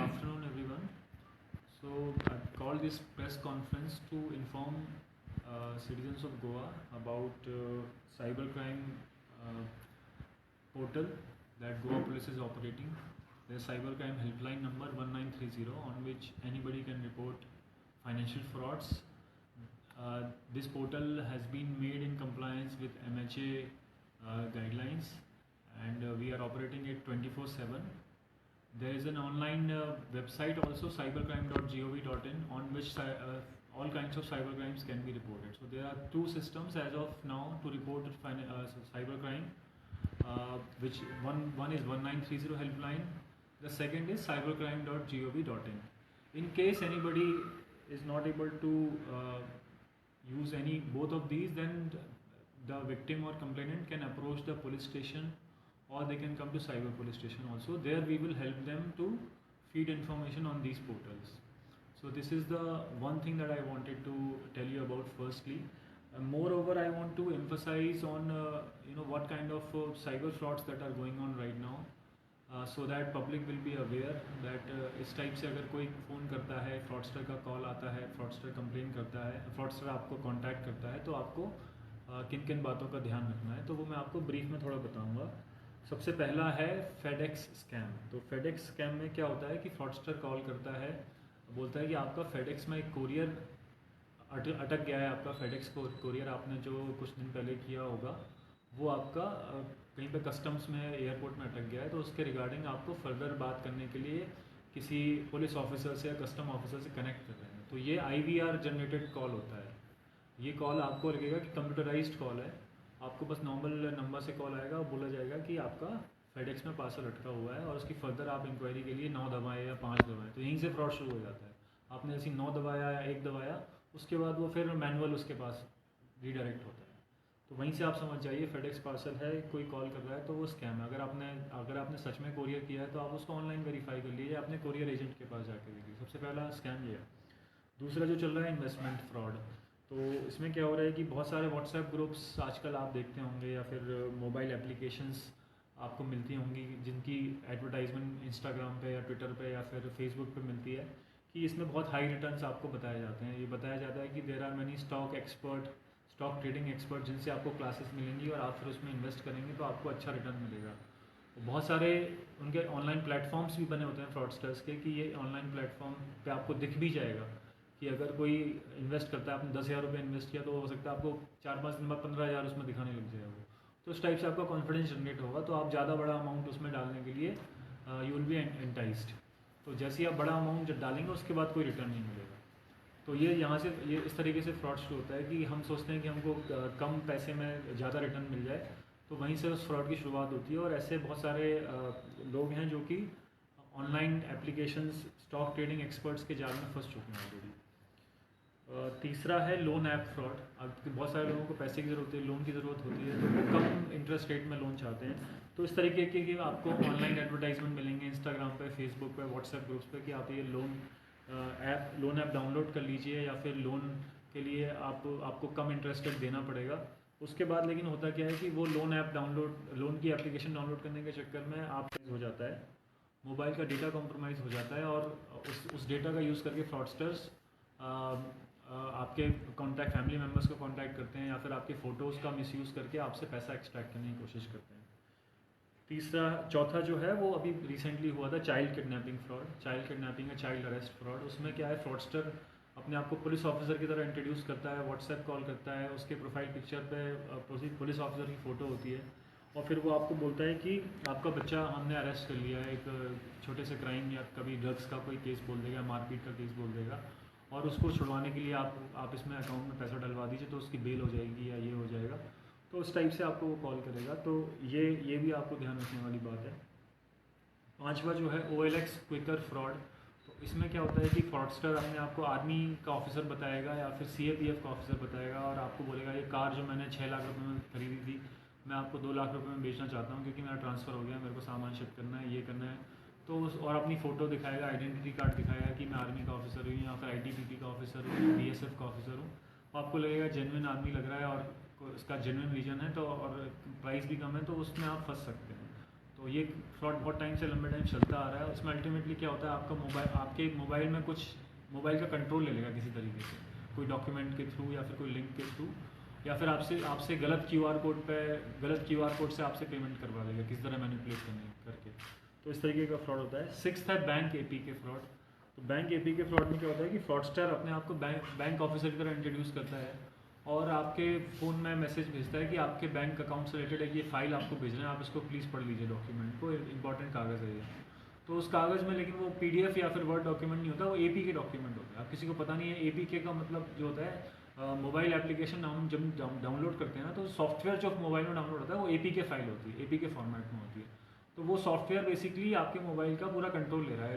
afternoon, everyone. So, I've called this press conference to inform citizens of Goa about cybercrime portal that Goa Police is operating. There's cybercrime helpline number 1930 on which anybody can report financial frauds. This portal has been made in compliance with MHA guidelines, and we are operating it 24/7. There is an online website also, cybercrime.gov.in, on which all kinds of cybercrimes can be reported. So there are two systems as of now to report cybercrime, which one is 1930 helpline. The second is cybercrime.gov.in. In case anybody is not able to use both of these, then the victim or complainant can approach the police station, or they can come to cyber police station also. There we will help them to feed information on these portals. So this is the one thing that I wanted to tell you about firstly. Moreover, I want to emphasize on what kind of cyber frauds that are going on right now, so that public will be aware that इस type से अगर कोई phone करता है, fraudster का call आता है, fraudster complain करता है, फ्रॉडस्टर आपको कांटेक्ट करता है, तो आपको किन किन बातों का ध्यान रखना है, तो वो मैं आपको ब्रीफ में थोड़ा बताऊंगा. सबसे पहला है फेडेक्स स्कैम. तो फेडेक्स स्कैम में क्या होता है कि फ्रॉडस्टर कॉल करता है, बोलता है कि आपका फेडेक्स में एक कोरियर अटक गया है. आपका फेडेक्स कोरियर आपने जो कुछ दिन पहले किया होगा, वो आपका कहीं पे कस्टम्स में, एयरपोर्ट में अटक गया है. तो उसके रिगार्डिंग आपको फर्दर बात करने के लिए किसी पुलिस ऑफिसर से या कस्टम ऑफिसर से कनेक्ट कर रहे हैं. तो ये IVR जनरेटेड कॉल होता है. ये कॉल आपको लगेगा कि कंप्यूटराइज्ड कॉल है. आपको बस नॉर्मल नंबर से कॉल आएगा और बोला जाएगा कि आपका फेडेक्स में पार्सल अटका हुआ है, और उसकी फर्दर आप इंक्वायरी के लिए 9 दबाएँ या 5 दबाएँ. तो यहीं से फ्रॉड शुरू हो जाता है. आपने ऐसी 9 दबाया या 1 दबाया, उसके बाद वो फिर मैनुअल उसके पास रीडायरेक्ट होता है. तो वहीं से आप समझ जाइए फेडेक्स पार्सल है, कोई कॉल कर रहा है तो वो स्कैम है. अगर आपने सच में कोरियर किया है तो आप उसको ऑनलाइन वेरीफाई कर लीजिए, अपने कोरियर एजेंट के पास जाकर देखिए. सबसे पहला स्कैम ये है. दूसरा जो चल रहा है इन्वेस्टमेंट फ्रॉड. तो इसमें क्या हो रहा है कि बहुत सारे व्हाट्सएप ग्रुप्स आजकल आप देखते होंगे, या फिर मोबाइल एप्लीकेशंस आपको मिलती होंगी जिनकी एडवर्टाइजमेंट इंस्टाग्राम पे या ट्विटर पे या फिर फेसबुक पे मिलती है कि इसमें बहुत हाई रिटर्न्स आपको बताए जाते हैं. ये बताया जाता है कि there are many stock trading expert जिनसे आपको क्लासेस मिलेंगी, और आप फिर उसमें इन्वेस्ट करेंगे तो आपको अच्छा रिटर्न मिलेगा. बहुत सारे उनके ऑनलाइन प्लेटफॉर्म्स भी बने होते हैं फ्रॉडस्टर्स के, कि ये ऑनलाइन प्लेटफॉर्म पे आपको दिख भी जाएगा कि अगर कोई इन्वेस्ट करता है, आपने 10,000 रुपये इन्वेस्ट किया, तो हो सकता है आपको 4-5 दिन बाद 15,000 उसमें दिखाने लग जाए वो. तो उस टाइप से आपका कॉन्फिडेंस जनरेट होगा, तो आप ज़्यादा बड़ा अमाउंट उसमें डालने के लिए यू विल बी एंटाइज्ड. तो जैसे ही आप बड़ा अमाउंट जब डालेंगे उसके बाद कोई रिटर्न नहीं मिलेगा. तो ये यहाँ से ये इस तरीके से फ्रॉड शुरू होता है कि हम सोचते हैं कि हमको कम पैसे में ज़्यादा रिटर्न मिल जाए, तो वहीं से उस फ्रॉड की शुरुआत होती है. और ऐसे बहुत सारे लोग हैं जो कि online applications, stock trading experts के जाल में फंस चुके हैं ऑलरेडी. तीसरा है लोन ऐप फ्रॉड. अब बहुत सारे लोगों को पैसे की ज़रूरत होती है, लोन की ज़रूरत होती है, तो वो कम इंटरेस्ट रेट में लोन चाहते हैं. तो इस तरीके के आपको ऑनलाइन एडवर्टाइजमेंट मिलेंगे इंस्टाग्राम पे, फेसबुक पे, व्हाट्सएप ग्रुप्स पे कि आप ये लोन ऐप डाउनलोड कर लीजिए, या फिर लोन के लिए आपको कम इंटरेस्ट रेट देना पड़ेगा. उसके बाद लेकिन होता क्या है कि वो लोन की एप्लीकेशन डाउनलोड करने के चक्कर में आप हो जाता है, मोबाइल का डेटा कॉम्प्रोमाइज़ हो जाता है, और उस डेटा का यूज़ करके फ्रॉडस्टर्स आपके कॉन्टैक्ट फैमिली मेम्बर्स को कांटेक्ट करते हैं, या फिर आपके फ़ोटोज़ का मिसयूज़ करके आपसे पैसा एक्सट्रैक्ट करने की कोशिश करते हैं. चौथा जो है वो अभी रिसेंटली हुआ था, child kidnapping fraud. Child kidnapping या चाइल्ड अरेस्ट फ्रॉड. उसमें क्या है, फ्रॉडस्टर अपने आप को पुलिस ऑफिसर की तरह इंट्रोड्यूस करता है, व्हाट्सएप कॉल करता है, उसके प्रोफाइल पिक्चर पे पुलिस ऑफिसर की फ़ोटो होती है, और फिर वो आपको बोलता है कि आपका बच्चा हमने अरेस्ट कर लिया है, एक छोटे से क्राइम या कभी ड्रग्स का कोई केस बोल देगा, मारपीट का केस बोल देगा, और उसको छुड़वाने के लिए आप इसमें अकाउंट में पैसा डलवा दीजिए तो उसकी बेल हो जाएगी या ये हो जाएगा. तो उस टाइप से आपको वो कॉल करेगा. तो ये भी आपको ध्यान रखने वाली बात है. पांचवा जो है OLX क्विकर फ्रॉड. तो इसमें क्या होता है कि फ्रॉडस्टर अपने आप को आर्मी का ऑफिसर बताएगा या फिर CAPF का ऑफिसर बताएगा, और आपको बोलेगा ये कार जो मैंने 6 लाख रुपये में खरीदी थी, मैं आपको 2 लाख रुपये में बेचना चाहता हूँ, क्योंकि मेरा ट्रांसफ़र हो गया, मेरे को सामान शिफ्ट करना है, ये करना है. तो और अपनी फ़ोटो दिखाएगा, आइडेंटिटी कार्ड दिखाएगा कि मैं आर्मी का ऑफिसर हूँ, या फिर ITBP का ऑफिसर हूँ, BSF का ऑफिसर हूँ. आपको लगेगा जेन्युइन आदमी लग रहा है और इसका जेन्युइन रीजन है, तो और प्राइस भी कम है, तो उसमें आप फंस सकते हैं. तो ये फ्रॉड बहुत टाइम से लंबे टाइम चलता आ रहा है। उसमें अल्टीमेटली क्या होता है, आपके मोबाइल में कुछ मोबाइल का कंट्रोल ले लेगा किसी तरीके से, कोई डॉक्यूमेंट के थ्रू या फिर कोई लिंक के थ्रू, या फिर आपसे गलत क्यूआर कोड से आपसे पेमेंट करवा देगा किसी तरह मैनिपुलेट करके। तो इस तरीके का फ्रॉड होता है। 6th है बैंक APK फ्रॉड। तो बैंक APK फ्रॉड में क्या होता है कि फ्रॉडस्टर अपने आप को बैंक ऑफिसर की तरह इंट्रोड्यूस करता है और आपके फ़ोन में मैसेज भेजता है कि आपके बैंक अकाउंट से रिलेटेड एक ये फाइल आपको भेजना है, आप इसको प्लीज़ पढ़ लीजिए, डॉक्यूमेंट को, इंपॉर्टेंट कागज़ है ये। तो उस कागज़ में लेकिन वो PDF या फिर वर्ड डॉक्यूमेंट नहीं होता, वो APK डॉक्यूमेंट होता है। अब किसी को पता नहीं है APK का मतलब जो होता है, मोबाइल एप्लीकेशन हम जब डाउनलोड करते हैं ना, तो सॉफ्टवेयर जो मोबाइल में डाउनलोड होता है वो APK फाइल होती है, APK फॉर्मेट में होती है। तो वो सॉफ्टवेयर बेसिकली आपके मोबाइल का पूरा कंट्रोल ले रहा है।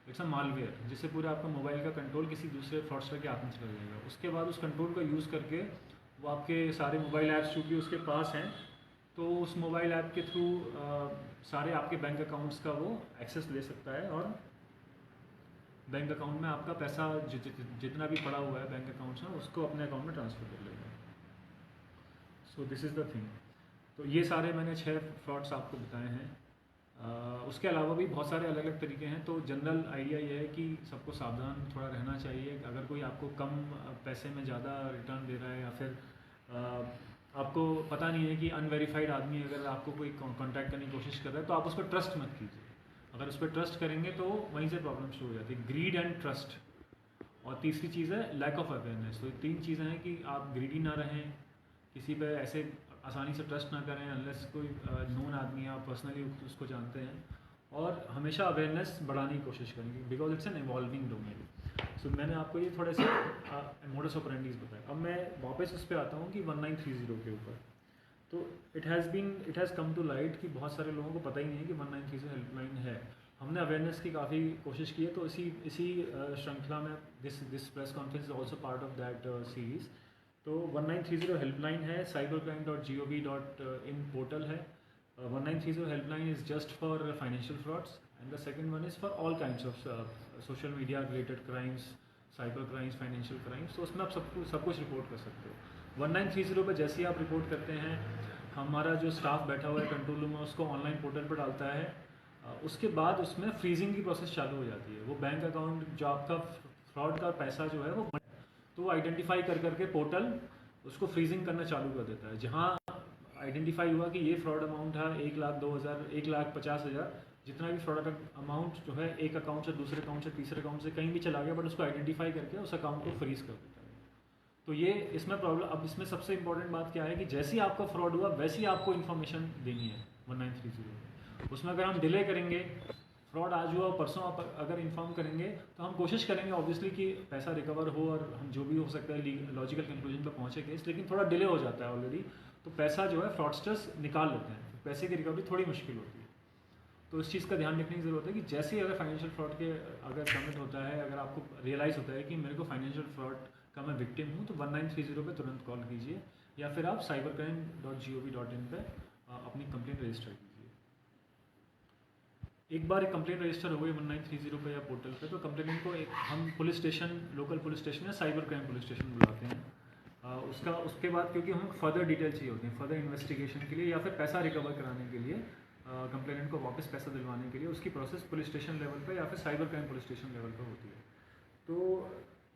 इट्स अ मालवेयर, जिससे पूरा आपका मोबाइल का कंट्रोल किसी दूसरे फ्रॉडस्टर के हाथ में चला जाएगा। उसके बाद उस कंट्रोल का यूज़ करके वो आपके सारे मोबाइल ऐप्स चूँकि उसके पास हैं, तो उस मोबाइल ऐप के थ्रू सारे आपके बैंक अकाउंट्स का वो एक्सेस ले सकता है और बैंक अकाउंट में आपका पैसा जितना भी पड़ा हुआ है बैंक अकाउंट्स में, उसको अपने अकाउंट में ट्रांसफ़र कर लेगा। So this is the thing. तो ये सारे मैंने 6 फ्रॉड्स आपको बताए हैं। उसके अलावा भी बहुत सारे अलग अलग तरीके हैं। तो जनरल आइडिया ये है कि सबको सावधान थोड़ा रहना चाहिए। अगर कोई आपको कम पैसे में ज़्यादा रिटर्न दे रहा है या फिर आपको पता नहीं है कि अनवेरीफाइड आदमी अगर आपको कोई कॉन्टैक्ट करने की कोशिश कर रहा है, तो आप उस पर ट्रस्ट मत कीजिए। अगर उस पर ट्रस्ट करेंगे तो वहीं से प्रॉब्लम शुरू हो जाती है। Grid and trust. और तीसरी चीज़ है लैक ऑफ अवेयरनेस। तो 3 चीज़ें हैं कि आप ग्रीडी ना रहें, किसी पे ऐसे आसानी से ट्रस्ट ना करें अनलेस कोई नोन आदमी है, आप पर्सनली उसको जानते हैं, और हमेशा अवेयरनेस बढ़ाने की कोशिश करेंगे because it's an evolving domain. So मैंने आपको ये थोड़े से मोडस ऑपरेंडीज बताए। अब मैं वापस उस पर आता हूँ कि 1930 के ऊपर। तो it has come to light कि बहुत सारे लोगों को पता ही नहीं है कि 1930 हेल्पलाइन है। हमने अवेयरनेस की काफ़ी कोशिश की है, तो इसी श्रृंखला में this press conference is also part of that series. तो 1930 हेल्पलाइन है, cybercrime.gov.in पोर्टल है। 1930 helpline is just for financial frauds and the second one is for all kinds of social media related crimes, cyber crimes, financial crimes. तो उसमें आप सब कुछ report कर सकते हो। 1930 पर जैसे ही आप रिपोर्ट करते हैं, हमारा जो स्टाफ बैठा हुआ है कंट्रोल रूम में उसको ऑनलाइन पोर्टल पर डालता है। उसके बाद उसमें फ्रीजिंग की प्रोसेस चालू हो जाती है। वो बैंक अकाउंट जो आपका फ्रॉड का पैसा जो है वो, तो वो आइडेंटिफाई करके पोर्टल उसको फ्रीजिंग करना चालू कर देता है। जहाँ आइडेंटिफाई हुआ कि ये फ्रॉड अमाउंट है 1,02,000, 1,50,000, जितना भी फ्रॉड अमाउंट जो है एक अकाउंट से दूसरे अकाउंट से तीसरे अकाउंट से कहीं भी चला गया, बट उसको आइडेंटिफाई करके उस अकाउंट को फ्रीज कर देता है। तो ये इसमें प्रॉब्लम। अब इसमें सबसे इंपॉर्टेंट बात क्या है कि जैसे ही आपका फ्रॉड हुआ वैसे ही आपको इन्फॉर्मेशन देनी है 1930। उसमें अगर हम डिले करेंगे, फ्रॉड आज हुआ परसों आप अगर इन्फॉर्म करेंगे, तो हम कोशिश करेंगे ऑब्वियसली कि पैसा रिकवर हो और हम जो भी हो सकता है लॉजिकल कंक्लूजन पर पहुँचे केस, लेकिन थोड़ा डिले हो जाता है ऑलरेडी। तो पैसा जो है फ्रॉडस्टर्स निकाल लेते हैं, पैसे की रिकवरी थोड़ी मुश्किल होती है। तो इस चीज़ का ध्यान रखने की ज़रूरत है कि जैसे ही अगर फाइनेंशियल फ्रॉड के अगर कमिट होता है, अगर आपको रियलाइज़ होता है कि मेरे को फाइनेंशियल फ्रॉड का मैं विक्टिम हूँ, तो 1930 पे तुरंत कॉल कीजिए या फिर आप cybercrime.gov.in पे अपनी कंप्लेंट रजिस्टर कीजिए। एक बार एक कंप्लेंट रजिस्टर हो गई 1930 पे या पोर्टल पे, तो कंप्लेंट को हम police station, local police station या साइबर क्राइम पुलिस स्टेशन बुलाते हैं। उसके बाद क्योंकि हमें फर्दर डिटेल चाहिए होती हैं, फर्दर इन्वेस्टिगेशन के लिए या फिर पैसा रिकवर कराने के लिए, कंप्लेनेंट को वापस पैसा दिलवाने के लिए, उसकी प्रोसेस पुलिस स्टेशन लेवल पर या फिर cyber crime police station level पर होती है। तो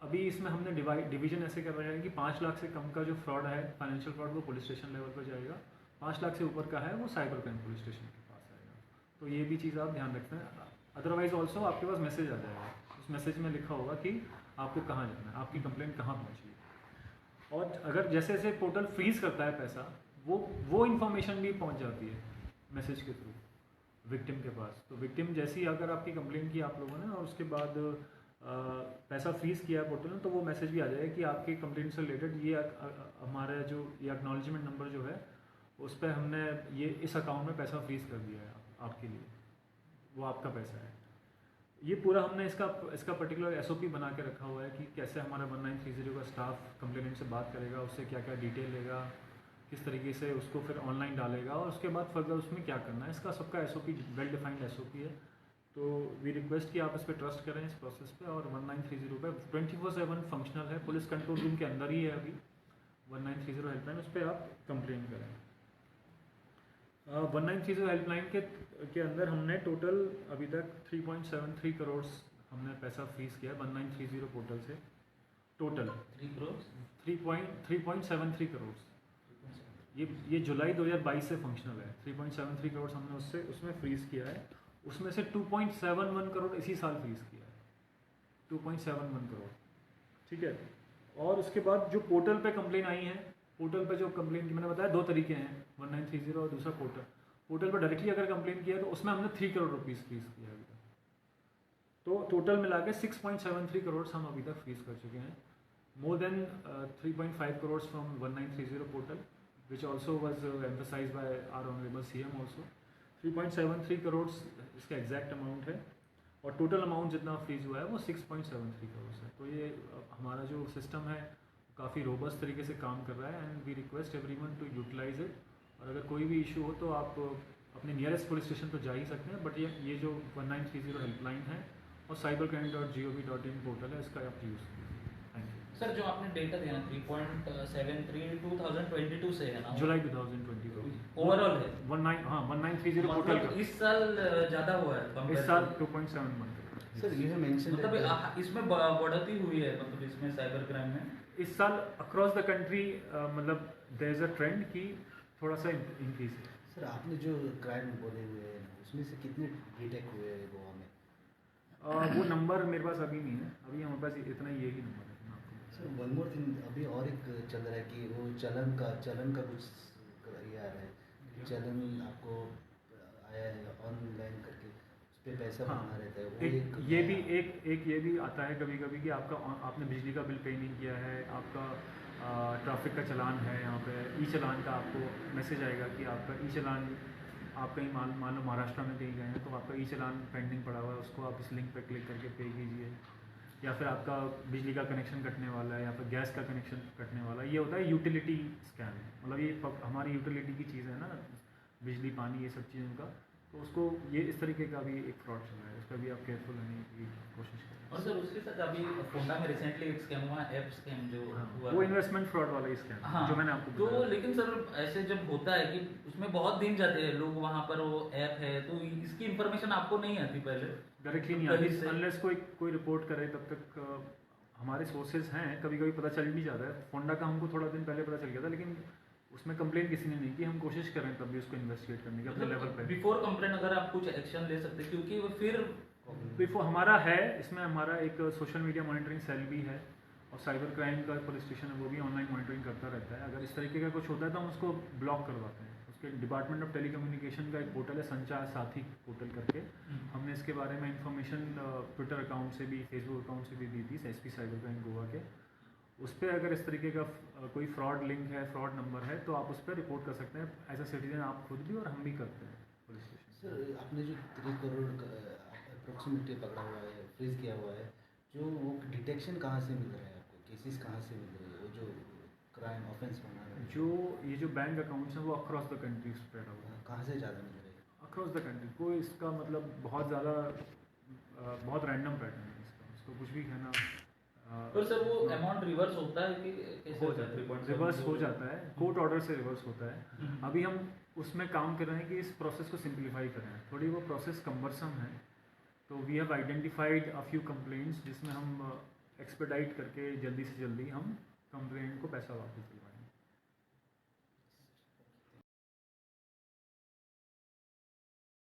अभी इसमें हमने डिवीजन ऐसे कर रहे हैं कि 5 लाख से कम का जो फ्रॉड है फाइनेंशियल फ्रॉड, वो पुलिस स्टेशन लेवल पर जाएगा। 5 लाख से ऊपर का है वो साइबर क्राइम पुलिस स्टेशन के पास आएगा। तो ये भी चीज़ आप ध्यान रखते हैं। अदरवाइज ऑल्सो आपके पास मैसेज आ जाएगा, उस मैसेज में लिखा होगा कि आपको कहाँ जाना है, आपकी कंप्लेंट कहाँ पहुँची है। और अगर जैसे जैसे पोर्टल फ्रीज करता है पैसा, वो इन्फॉर्मेशन भी पहुँच जाती है मैसेज के थ्रू विक्टिम के पास। तो विक्टिम जैसे ही अगर आपकी कंप्लेंट की आप लोगों ने और उसके बाद पैसा फ्रीज किया पोर्टल में, तो वो मैसेज भी आ जाएगा कि आपकी कंप्लेंट से रिलेटेड ये हमारा जो ये एक्नॉलेजमेंट नंबर जो है, उस पर हमने ये इस अकाउंट में पैसा फ्रीज कर दिया है आपके लिए, वो आपका पैसा है। ये पूरा हमने इसका पर्टिकुलर SOP बना के रखा हुआ है कि कैसे हमारा 1930 का स्टाफ कंप्लेनेंट से बात करेगा, उससे क्या क्या डिटेल लेगा, किस तरीके से उसको फिर ऑनलाइन डालेगा और उसके बाद फर्दर उसमें क्या करना है। इसका सबका SOP वेल डिफाइंड SOP है। तो वी रिक्वेस्ट कि आप इस पर ट्रस्ट करें, इस प्रोसेस पे। और 1930 पे 24/7 फंक्शनल है, पुलिस कंट्रोल रूम के अंदर ही है अभी 1930 हेल्पलाइन, उस पर आप कंप्लेन करें। 1930 हेल्पलाइन के अंदर हमने टोटल अभी तक 3.73 करोड़ हमने पैसा फ्रीज किया 1930 पोर्टल से टोटल 3.73 करोड़। ये जुलाई 2022 से फंक्शनल है। 3.73 करोड़ हमने उसमें फ्रीज किया है। उसमें से 2.71 करोड़ इसी साल फ्रीज किया है, 2.71 करोड़, ठीक है। और उसके बाद जो पोर्टल पे कंप्लेन आई है, पोर्टल पे जो कंप्लेन की मैंने बताया 2 तरीके हैं, 1930 और दूसरा पोर्टल पर डायरेक्टली अगर कंप्लेन किया तो उसमें हमने 3 करोड़ रुपीज़ फ्रीज किया है अभी तक। तो टोटल मिला के 6.73 करोड़ हम अभी तक फ्रीज कर चुके हैं। More than 3.5 crore from 1930 portal which also was emphasized by our honorable CM also। 3.73 crore इसका एग्जैक्ट अमाउंट है और टोटल अमाउंट जितना फ्रीज हुआ है वो 6.73 करोड़ है। तो ये हमारा जो सिस्टम है काफ़ी रोबस्ट तरीके से काम कर रहा है and we request everyone to utilize it. और अगर कोई भी इशू हो तो आप अपने नियरेस्ट पुलिस स्टेशन तो जा ही सकते हैं, बट ये जो 1930 हेल्पलाइन है और cybercrime.gov.in पोर्टल है, इसका आप यूज़ कीजिए। Thank you sir. जो आपने डेटा दिया ना 3.73 2022 से है ना, जुलाई 2022 ओवरऑल है 1930 पोर्टल का। इस साल ज़्यादा हुआ है, इस साल 2.71 सर ये मेंशन मतलब इसमें बढ़ोतरी हुई है, मतलब इसमें साइबर क्राइम में इस साल अक्रॉस द कंट्री मतलब देयर इज अ ट्रेंड कि थोड़ा सा इंक्रीज है। सर आपने जो क्राइम बोले हुए हैं उसमें से कितने डिटेक्ट हुए हैं गोवा में? वो नंबर मेरे पास अभी नहीं है, अभी हमारे पास इतना यही नंबर है। सर वन मोर थिंग, अभी और एक चल रहा है कि वो चलन का कुछ ये आ रहा है, चलन आपको आया है ऑनलाइन करके उस पर पैसा भरना रहता है। वो ये भी आता है कभी कभी कि आपने बिजली का बिल पे नहीं किया है, आपका ट्रैफिक का चलान है, यहाँ पे ई चलान का आपको मैसेज आएगा कि आपका ई चलान, आप कहीं मान लो महाराष्ट्र में कहीं गए हैं तो आपका ई चलान पेंडिंग पड़ा हुआ है, उसको आप इस लिंक पे क्लिक करके पे कीजिए। या फिर आपका बिजली का कनेक्शन कटने वाला है या फिर गैस का कनेक्शन कटने वाला है, ये होता है यूटिलिटी स्कैम। मतलब ये हमारी यूटिलिटी की चीज़ है ना, बिजली पानी ये सब चीज़ों का, तो उसको ये इस तरीके का भी एक फ्रॉड चल रहा है, उसका भी आप केयरफुल रहने की कोशिश करें। और सर उसके साथ अभी फोंडा में रिसेंटली एक स्कैम हुआ, ऐप स्कैम जो हुआ, वो इन्वेस्टमेंट फ्रॉड वाला ही स्कैम जो मैंने आपको तो लेकिन सर ऐसे जब होता है कि उसमें बहुत दिन जाते हैं लोग वहाँ पर, वो ऐप है तो इसकी इन्फॉर्मेशन आपको नहीं आती पहले, डायरेक्टली नहीं आती अनलेस कोई रिपोर्ट करे, तब तक हमारे सोर्सेज हैं, कभी कभी पता चल भी जाता है। फोंडा का हमको थोड़ा दिन पहले पता चल गया था, लेकिन उसमें कंप्लेन किसी ने नहीं की, हम कोशिश कर रहे हैं तब भी उसको इन्वेस्टिगेट करने की अपने लेवल पे। बिफोर कंप्लेन अगर आप कुछ एक्शन ले सकते, क्योंकि वो फिर बिफोर हमारा है, इसमें हमारा एक सोशल मीडिया मॉनिटरिंग सेल भी है और साइबर क्राइम का पुलिस स्टेशन है, वो भी ऑनलाइन मॉनिटरिंग करता रहता है। अगर इस तरीके का कुछ होता है तो हम उसको ब्लॉक करवाते हैं। उसके डिपार्टमेंट ऑफ टेलीकम्युनिकेशन का एक पोर्टल है, संचार साथी पोर्टल करके, हमने इसके बारे में इंफॉर्मेशन ट्विटर अकाउंट से भी, फेसबुक अकाउंट से भी दी थी, SP साइबर क्राइम गोवा के। उस पर अगर इस तरीके का कोई फ्रॉड लिंक है, फ्रॉड नंबर है, तो आप उस पर रिपोर्ट कर सकते हैं एज अ सिटीजन, आप खुद भी और हम भी करते हैं पुलिस स्टेशन। सर आपने जो 3 करोड़ अप्रोक्सीमेटली पकड़ा हुआ है, फ्रीज किया हुआ है, जो वो डिटेक्शन कहाँ से मिल रहा है आपको, केसेस कहाँ से मिल रहे हैं, वो जो क्राइम ऑफेंस बना रहे हैं, जो ये जो बैंक अकाउंट्स हैं वो अक्रॉस द कंट्री स्प्रेड हुआ है। कहाँ से ज़्यादा मिल रहे हैं? अक्रॉस द कंट्री, कोई इसका मतलब बहुत ज़्यादा बहुत रैंडम पैटर्न है इसको कुछ भी कहना। पर सर वो अमाउंट रिवर्स होता है कि कैसे हो जाता है? रिवर्स हो जाता है, कोर्ट ऑर्डर से रिवर्स होता है। अभी हम उसमें काम कर रहे हैं कि इस प्रोसेस को सिंप्लीफाई करें, थोड़ी वो प्रोसेस कम्बरसम है, तो we have identified a few complaints जिसमें हम एक्सपेडाइट करके जल्दी से जल्दी हम कंप्लेंट को पैसा वापस दिलवाएं।